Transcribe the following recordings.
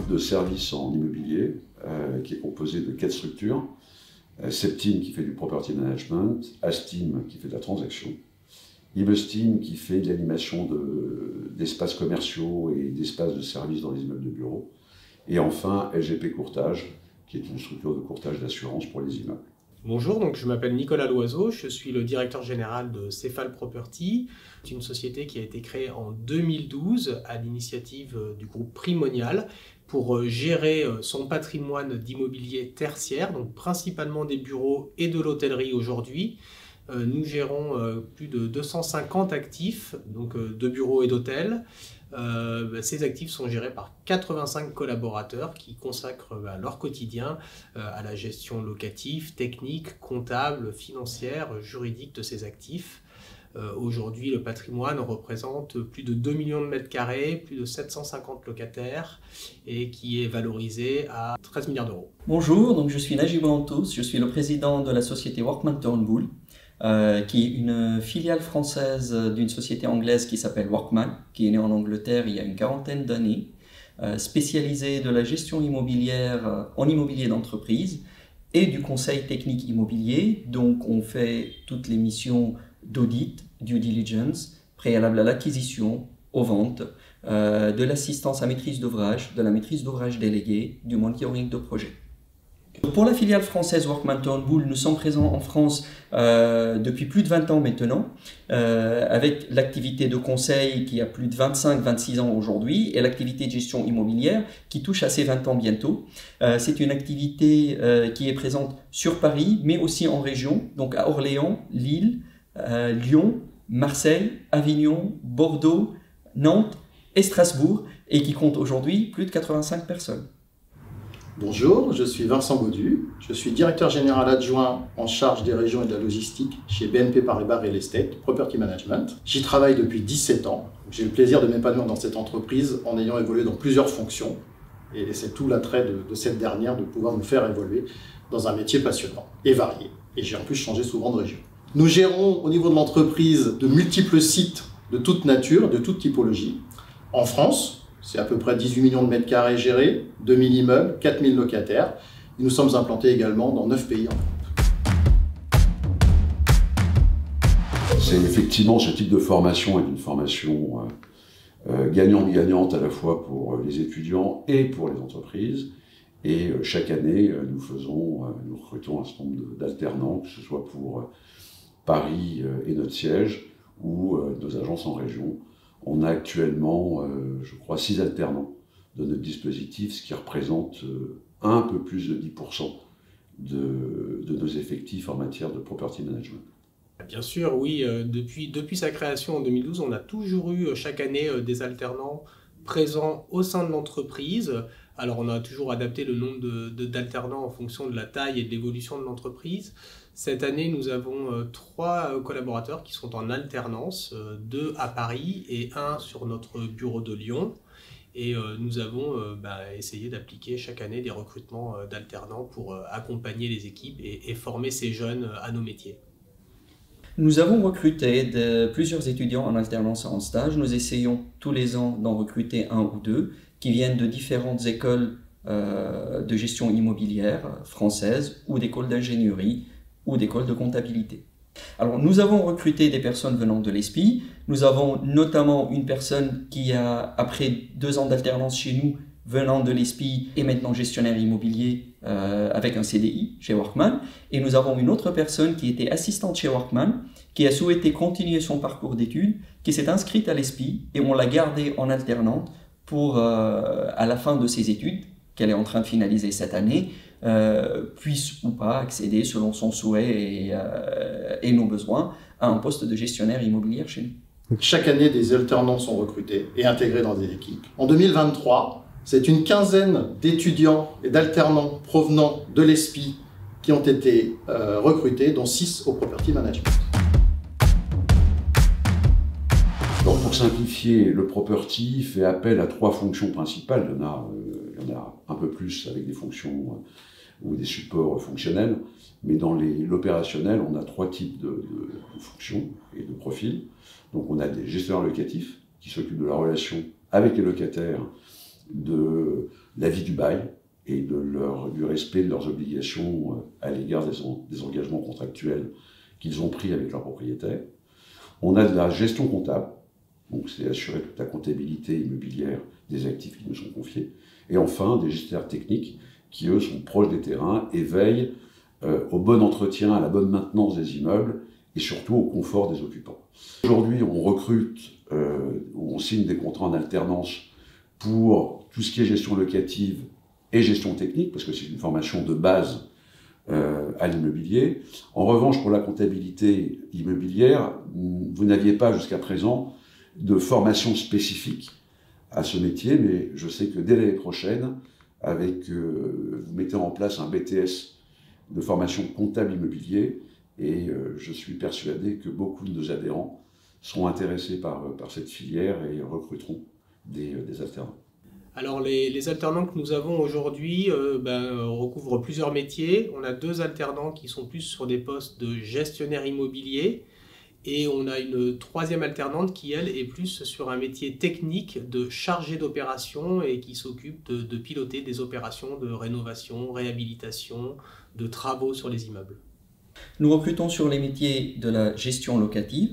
groupe de services en immobilier qui est composé de 4 structures. Septime qui fait du property management, Astim qui fait de la transaction, Ibestim qui fait de l'animation d'espaces commerciaux et d'espaces de services dans les immeubles de bureaux, et enfin LGP Courtage qui est une structure de courtage d'assurance pour les immeubles. Bonjour, donc je m'appelle Nicolas Loiseau, je suis le directeur général de Céphale Property. C'est une société qui a été créée en 2012 à l'initiative du groupe Primonial pour gérer son patrimoine d'immobilier tertiaire, donc principalement des bureaux et de l'hôtellerie aujourd'hui. Nous gérons plus de 250 actifs, donc de bureaux et d'hôtels. Ces actifs sont gérés par 85 collaborateurs qui consacrent leur quotidien à la gestion locative, technique, comptable, financière, juridique de ces actifs. Aujourd'hui, le patrimoine représente plus de 2 millions de mètres carrés, plus de 750 locataires et qui est valorisé à 13 milliards d'euros. Bonjour, donc je suis Najib Antous, je suis le président de la société Workman Turnbull, qui est une filiale française d'une société anglaise qui s'appelle Workman, qui est née en Angleterre il y a une quarantaine d'années, spécialisée de la gestion immobilière en immobilier d'entreprise et du conseil technique immobilier. Donc on fait toutes les missions d'audit, due diligence, préalable à l'acquisition, aux ventes, de l'assistance à maîtrise d'ouvrage, de la maîtrise d'ouvrage déléguée, du monitoring de projet. Pour la filiale française Workman Turnbull, nous sommes présents en France depuis plus de 20 ans maintenant, avec l'activité de conseil qui a plus de 25-26 ans aujourd'hui et l'activité de gestion immobilière qui touche à ses 20 ans bientôt. C'est une activité qui est présente sur Paris, mais aussi en région, donc à Orléans, Lille, Lyon, Marseille, Avignon, Bordeaux, Nantes et Strasbourg, et qui compte aujourd'hui plus de 85 personnes. Bonjour, je suis Vincent Baudu, je suis directeur général adjoint en charge des régions et de la logistique chez BNP Paribas Real Estate Property Management. J'y travaille depuis 17 ans. J'ai le plaisir de m'épanouir dans cette entreprise en ayant évolué dans plusieurs fonctions. Et c'est tout l'attrait de cette dernière de pouvoir nous faire évoluer dans un métier passionnant et varié. Et j'ai en plus changé souvent de région. Nous gérons au niveau de l'entreprise de multiples sites de toute nature, de toute typologie. En France, c'est à peu près 18 millions de mètres carrés gérés, 2000 immeubles, 4000 locataires. Et nous sommes implantés également dans 9 pays en Europe. C'est effectivement ce type de formation est une formation gagnante-gagnante à la fois pour les étudiants et pour les entreprises. Et chaque année, nous recrutons un certain nombre d'alternants, que ce soit pour Paris et notre siège ou nos agences en région. On a actuellement, je crois, 6 alternants de notre dispositif, ce qui représente un peu plus de 10% de nos effectifs en matière de property management. Bien sûr, oui. Depuis sa création en 2012, on a toujours eu chaque année des alternants présents au sein de l'entreprise. Alors on a toujours adapté le nombre d'alternants en fonction de la taille et de l'évolution de l'entreprise. Cette année, nous avons 3 collaborateurs qui sont en alternance, 2 à Paris et 1 sur notre bureau de Lyon. Et nous avons essayé d'appliquer chaque année des recrutements d'alternants pour accompagner les équipes et former ces jeunes à nos métiers. Nous avons recruté plusieurs étudiants en alternance et en stage. Nous essayons tous les ans d'en recruter 1 ou 2 qui viennent de différentes écoles de gestion immobilière françaises ou d'écoles d'ingénierie ou d'écoles de comptabilité. Alors, nous avons recruté des personnes venant de l'ESPI. Nous avons notamment une personne qui a, après 2 ans d'alternance chez nous, venant de l'ESPI, est maintenant gestionnaire immobilier avec un CDI chez Workman. Et nous avons une autre personne qui était assistante chez Workman, qui a souhaité continuer son parcours d'études, qui s'est inscrite à l'ESPI et on l'a gardée en alternante pour, à la fin de ses études, qu'elle est en train de finaliser cette année, puisse ou pas accéder selon son souhait et nos besoins à un poste de gestionnaire immobilier chez nous. Chaque année, des alternants sont recrutés et intégrés dans des équipes. En 2023, c'est une quinzaine d'étudiants et d'alternants provenant de l'ESPI qui ont été recrutés, dont 6 au property management. Alors pour simplifier, le property fait appel à 3 fonctions principales. Il y en a un peu plus avec des fonctions ou des supports fonctionnels, mais dans l'opérationnel, on a 3 types de fonctions et de profils. Donc on a des gestionnaires locatifs qui s'occupent de la relation avec les locataires, de la vie du bail et du respect de leurs obligations à l'égard des engagements contractuels qu'ils ont pris avec leurs propriétaires. On a de la gestion comptable, donc c'est assurer toute la comptabilité immobilière des actifs qui nous sont confiés. Et enfin, des gestionnaires techniques qui, eux, sont proches des terrains et veillent au bon entretien, à la bonne maintenance des immeubles et surtout au confort des occupants. Aujourd'hui, on recrute, on signe des contrats en alternance pour tout ce qui est gestion locative et gestion technique, parce que c'est une formation de base à l'immobilier. En revanche, pour la comptabilité immobilière, vous n'aviez pas jusqu'à présent de formation spécifique à ce métier, mais je sais que dès l'année prochaine, vous mettez en place un BTS de formation comptable immobilier, et je suis persuadé que beaucoup de nos adhérents seront intéressés par cette filière et recruteront des alternants. Alors les alternants que nous avons aujourd'hui recouvrent plusieurs métiers. On a 2 alternants qui sont plus sur des postes de gestionnaire immobilier et on a une 3e alternante qui, elle, est plus sur un métier technique de chargé d'opération et qui s'occupe de piloter des opérations de rénovation, réhabilitation, de travaux sur les immeubles. Nous recrutons sur les métiers de la gestion locative,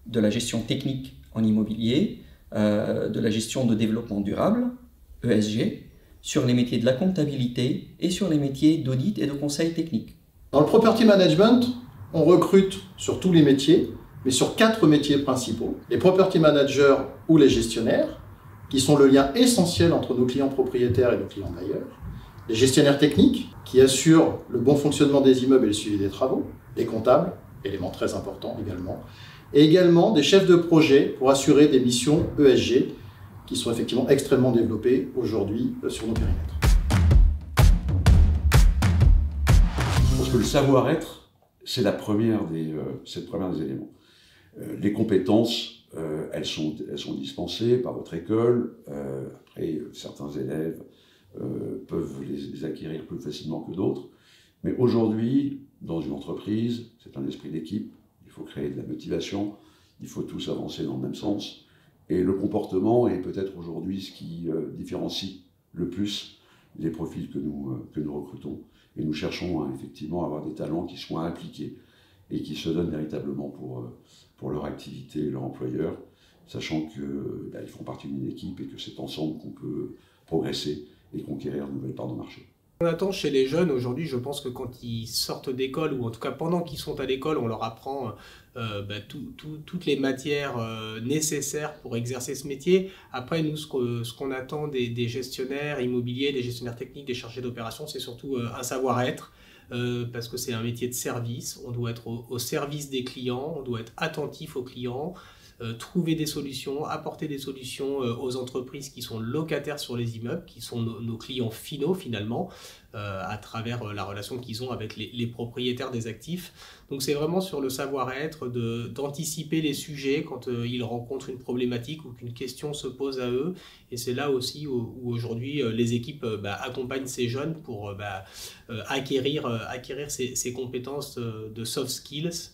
de la gestion technique en immobilier, de la gestion de développement durable, ESG, sur les métiers de la comptabilité et sur les métiers d'audit et de conseil technique. Dans le property management, on recrute sur tous les métiers, mais sur 4 métiers principaux. Les property managers ou les gestionnaires, qui sont le lien essentiel entre nos clients propriétaires et nos clients bailleurs. Les gestionnaires techniques, qui assurent le bon fonctionnement des immeubles et le suivi des travaux. Les comptables, élément très important également. Et également des chefs de projet pour assurer des missions ESG, qui sont effectivement extrêmement développées aujourd'hui sur nos périmètres. Je pense que le savoir-être, c'est le premier des éléments. Les compétences, elles sont dispensées par votre école. Après, certains élèves peuvent les acquérir plus facilement que d'autres. Mais aujourd'hui, dans une entreprise, c'est un esprit d'équipe. Il faut créer de la motivation. Il faut tous avancer dans le même sens. Et le comportement est peut-être aujourd'hui ce qui différencie le plus les profils que nous recrutons. Et nous cherchons effectivement à avoir des talents qui soient impliqués et qui se donnent véritablement pour leur activité et leur employeur, sachant qu'ils font partie d'une équipe et que c'est ensemble qu'on peut progresser et conquérir de nouvelles parts de marché. On attend chez les jeunes aujourd'hui, je pense que quand ils sortent d'école, ou en tout cas pendant qu'ils sont à l'école, on leur apprend toutes les matières nécessaires pour exercer ce métier. Après, nous, ce qu'on attend des gestionnaires immobiliers, des gestionnaires techniques, des chargés d'opération, c'est surtout un savoir-être, parce que c'est un métier de service. On doit être au service des clients, on doit être attentif aux clients, trouver des solutions, apporter des solutions aux entreprises qui sont locataires sur les immeubles, qui sont nos clients finaux finalement, à travers la relation qu'ils ont avec les propriétaires des actifs. Donc c'est vraiment sur le savoir-être d'anticiper les sujets quand ils rencontrent une problématique ou qu'une question se pose à eux. Et c'est là aussi où aujourd'hui les équipes accompagnent ces jeunes pour acquérir ces compétences de soft skills,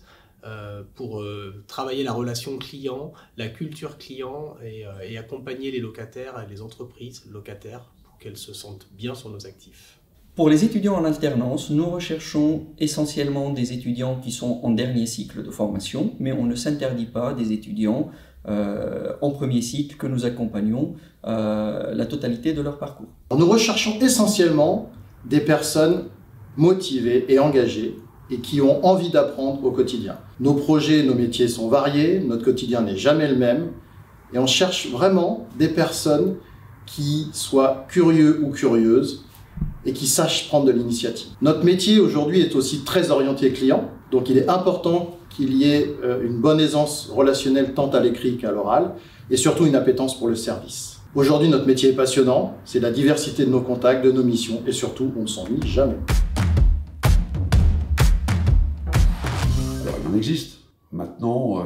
pour travailler la relation client, la culture client et accompagner les locataires et les entreprises locataires pour qu'elles se sentent bien sur nos actifs. Pour les étudiants en alternance, nous recherchons essentiellement des étudiants qui sont en dernier cycle de formation, mais on ne s'interdit pas des étudiants en premier cycle que nous accompagnons la totalité de leur parcours. Nous recherchons essentiellement des personnes motivées et engagées et qui ont envie d'apprendre au quotidien. Nos projets, nos métiers sont variés, notre quotidien n'est jamais le même, et on cherche vraiment des personnes qui soient curieux ou curieuses et qui sachent prendre de l'initiative. Notre métier aujourd'hui est aussi très orienté client, donc il est important qu'il y ait une bonne aisance relationnelle tant à l'écrit qu'à l'oral, et surtout une appétence pour le service. Aujourd'hui, notre métier est passionnant, c'est la diversité de nos contacts, de nos missions, et surtout, on ne s'ennuie jamais. Alors, il en existe. Maintenant,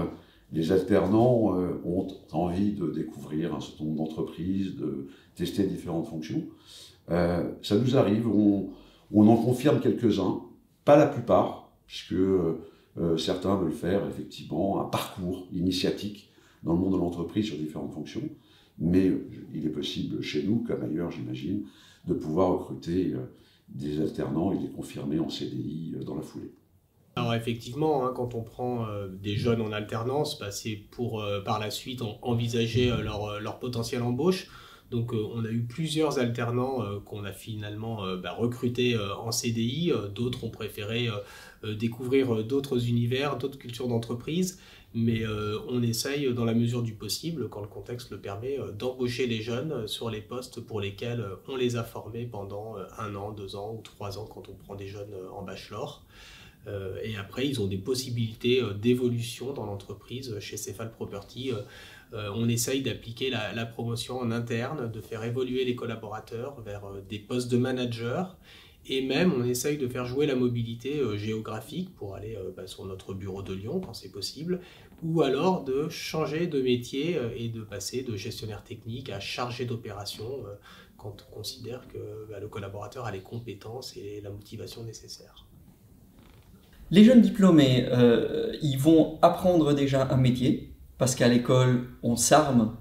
les alternants ont envie de découvrir un certain nombre d'entreprises, de tester différentes fonctions. Ça nous arrive, on en confirme quelques-uns, pas la plupart, puisque certains veulent faire effectivement un parcours initiatique dans le monde de l'entreprise sur différentes fonctions. mais il est possible chez nous, comme ailleurs j'imagine, de pouvoir recruter des alternants et les confirmer en CDI dans la foulée. Alors effectivement, quand on prend des jeunes en alternance, c'est pour par la suite envisager leur potentielle embauche. Donc on a eu plusieurs alternants qu'on a finalement recrutés en CDI. D'autres ont préféré découvrir d'autres univers, d'autres cultures d'entreprise. Mais on essaye dans la mesure du possible, quand le contexte le permet, d'embaucher les jeunes sur les postes pour lesquels on les a formés pendant 1 an, 2 ans ou 3 ans quand on prend des jeunes en bachelor. Et après, ils ont des possibilités d'évolution dans l'entreprise. Chez Cefal Property, on essaye d'appliquer la promotion en interne, de faire évoluer les collaborateurs vers des postes de manager. Et même, on essaye de faire jouer la mobilité géographique pour aller sur notre bureau de Lyon, quand c'est possible, ou alors de changer de métier et de passer de gestionnaire technique à chargé d'opération quand on considère que le collaborateur a les compétences et la motivation nécessaires. Les jeunes diplômés, ils vont apprendre déjà un métier, parce qu'à l'école, on s'arme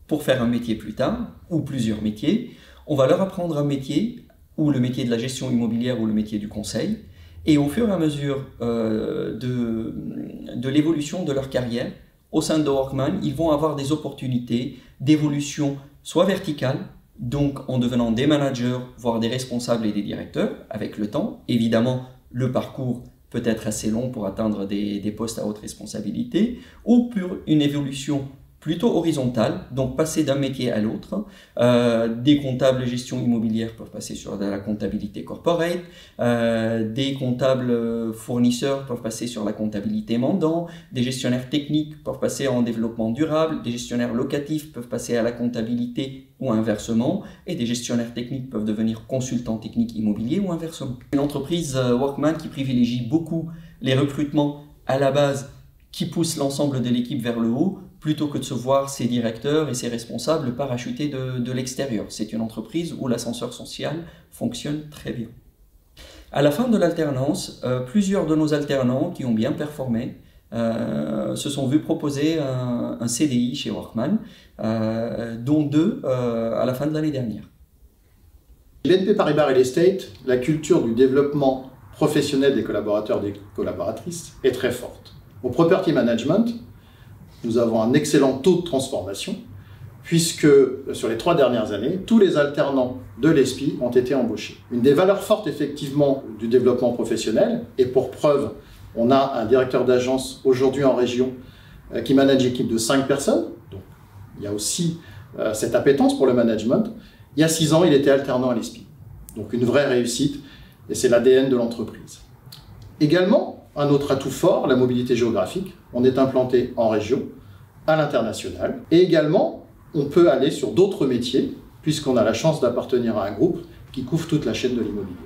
pour faire un métier plus tard, ou plusieurs métiers. On va leur apprendre un métier, ou le métier de la gestion immobilière, ou le métier du conseil. Et au fur et à mesure de l'évolution de leur carrière, au sein de Workman, ils vont avoir des opportunités d'évolution, soit verticale, donc en devenant des managers, voire des responsables et des directeurs, avec le temps. Évidemment, le parcours peut être assez long pour atteindre des postes à haute responsabilité, ou pour une évolution plutôt horizontale, donc passer d'un métier à l'autre. Des comptables gestion immobilière peuvent passer sur de la comptabilité corporate, des comptables fournisseurs peuvent passer sur la comptabilité mandant, des gestionnaires techniques peuvent passer en développement durable, des gestionnaires locatifs peuvent passer à la comptabilité ou inversement, et des gestionnaires techniques peuvent devenir consultants techniques immobiliers ou inversement. Une entreprise Workman qui privilégie beaucoup les recrutements à la base, qui pousse l'ensemble de l'équipe vers le haut, plutôt que de se voir ses directeurs et ses responsables parachutés de l'extérieur. C'est une entreprise où l'ascenseur social fonctionne très bien. À la fin de l'alternance, plusieurs de nos alternants qui ont bien performé se sont vus proposer un CDI chez Workman, dont 2 à la fin de l'année dernière. BNP Paribas Real Estate, la culture du développement professionnel des collaborateurs et des collaboratrices est très forte. Au Property Management, nous avons un excellent taux de transformation, puisque sur les 3 dernières années, tous les alternants de l'ESPI ont été embauchés. Une des valeurs fortes, effectivement, du développement professionnel, et pour preuve, on a un directeur d'agence aujourd'hui en région qui manage une équipe de 5 personnes, donc il y a aussi cette appétence pour le management. Il y a 6 ans, il était alternant à l'ESPI, donc une vraie réussite, et c'est l'ADN de l'entreprise. Également, un autre atout fort, la mobilité géographique. On est implanté en région, à l'international. Et également, on peut aller sur d'autres métiers, puisqu'on a la chance d'appartenir à un groupe qui couvre toute la chaîne de l'immobilier.